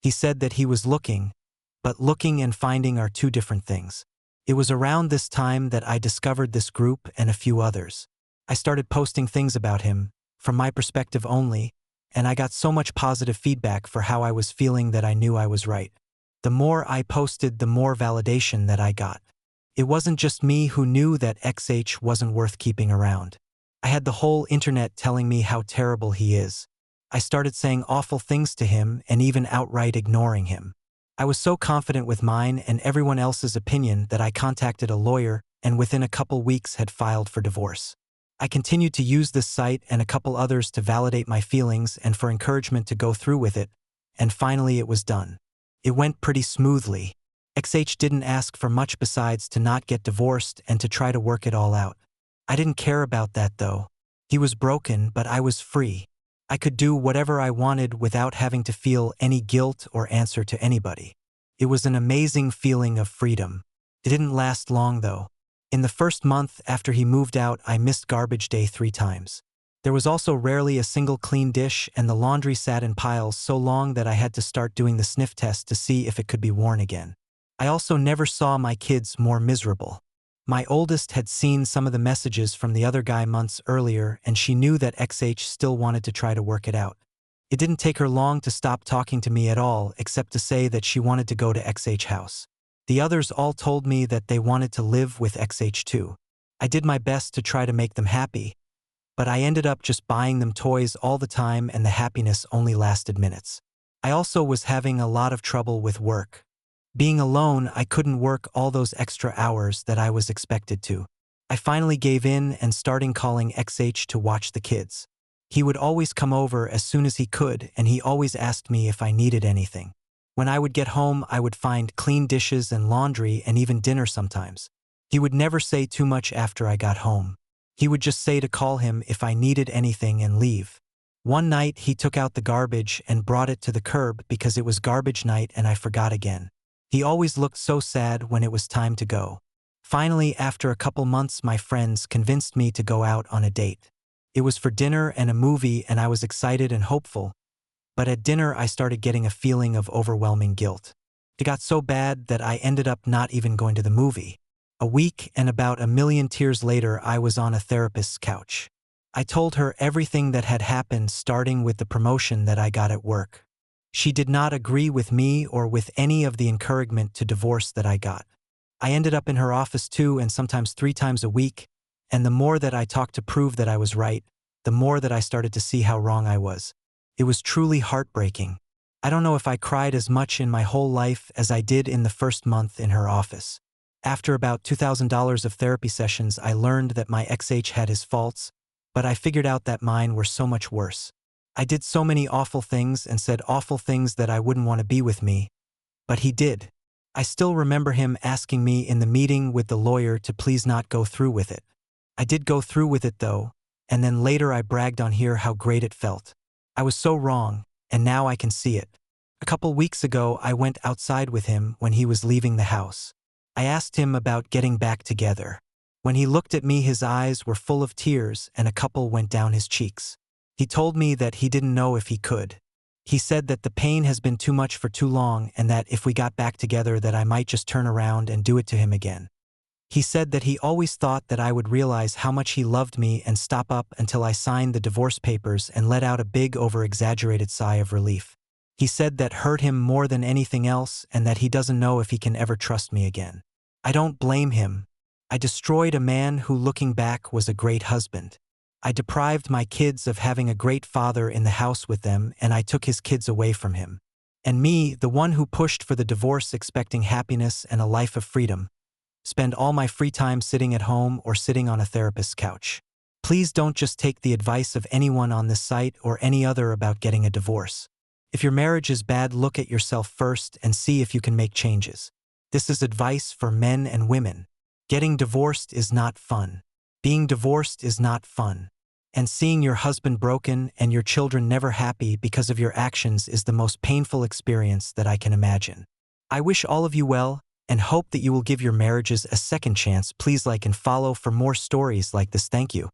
He said that he was looking, but looking and finding are two different things. It was around this time that I discovered this group and a few others. I started posting things about him, from my perspective only, and I got so much positive feedback for how I was feeling that I knew I was right. The more I posted, the more validation that I got. It wasn't just me who knew that XH wasn't worth keeping around. I had the whole internet telling me how terrible he is. I started saying awful things to him and even outright ignoring him. I was so confident with mine and everyone else's opinion that I contacted a lawyer and within a couple weeks had filed for divorce. I continued to use this site and a couple others to validate my feelings and for encouragement to go through with it, and finally it was done. It went pretty smoothly. XH didn't ask for much besides to not get divorced and to try to work it all out. I didn't care about that though. He was broken, but I was free. I could do whatever I wanted without having to feel any guilt or answer to anybody. It was an amazing feeling of freedom. It didn't last long though. In the first month after he moved out, I missed garbage day 3 times. There was also rarely a single clean dish and the laundry sat in piles so long that I had to start doing the sniff test to see if it could be worn again. I also never saw my kids more miserable. My oldest had seen some of the messages from the other guy months earlier and she knew that XH still wanted to try to work it out. It didn't take her long to stop talking to me at all except to say that she wanted to go to XH house. The others all told me that they wanted to live with XH too. I did my best to try to make them happy, but I ended up just buying them toys all the time and the happiness only lasted minutes. I also was having a lot of trouble with work. Being alone, I couldn't work all those extra hours that I was expected to. I finally gave in and started calling XH to watch the kids. He would always come over as soon as he could and he always asked me if I needed anything. When I would get home, I would find clean dishes and laundry and even dinner sometimes. He would never say too much after I got home. He would just say to call him if I needed anything and leave. One night, he took out the garbage and brought it to the curb because it was garbage night and I forgot again. He always looked so sad when it was time to go. Finally, after a couple months, my friends convinced me to go out on a date. It was for dinner and a movie and I was excited and hopeful. But at dinner, I started getting a feeling of overwhelming guilt. It got so bad that I ended up not even going to the movie. A week and about 1 million tears later, I was on a therapist's couch. I told her everything that had happened, starting with the promotion that I got at work. She did not agree with me or with any of the encouragement to divorce that I got. I ended up in her office 2 and sometimes 3 times a week, and the more that I talked to prove that I was right, the more that I started to see how wrong I was. It was truly heartbreaking. I don't know if I cried as much in my whole life as I did in the first month in her office. After about $2,000 of therapy sessions, I learned that my XH had his faults, but I figured out that mine were so much worse. I did so many awful things and said awful things that I wouldn't want to be with me, but he did. I still remember him asking me in the meeting with the lawyer to please not go through with it. I did go through with it though, and then later I bragged on here how great it felt. I was so wrong, and now I can see it. A couple weeks ago, I went outside with him when he was leaving the house. I asked him about getting back together. When he looked at me, his eyes were full of tears and a couple went down his cheeks. He told me that he didn't know if he could. He said that the pain has been too much for too long and that if we got back together that I might just turn around and do it to him again. He said that he always thought that I would realize how much he loved me and stop up until I signed the divorce papers and let out a big over-exaggerated sigh of relief. He said that hurt him more than anything else and that he doesn't know if he can ever trust me again. I don't blame him. I destroyed a man who, looking back, was a great husband. I deprived my kids of having a great father in the house with them, and I took his kids away from him. And me, the one who pushed for the divorce expecting happiness and a life of freedom, spend all my free time sitting at home or sitting on a therapist's couch. Please don't just take the advice of anyone on this site or any other about getting a divorce. If your marriage is bad, look at yourself first and see if you can make changes. This is advice for men and women. Getting divorced is not fun. Being divorced is not fun. And seeing your husband broken and your children never happy because of your actions is the most painful experience that I can imagine. I wish all of you well and hope that you will give your marriages a second chance. Please like and follow for more stories like this. Thank you.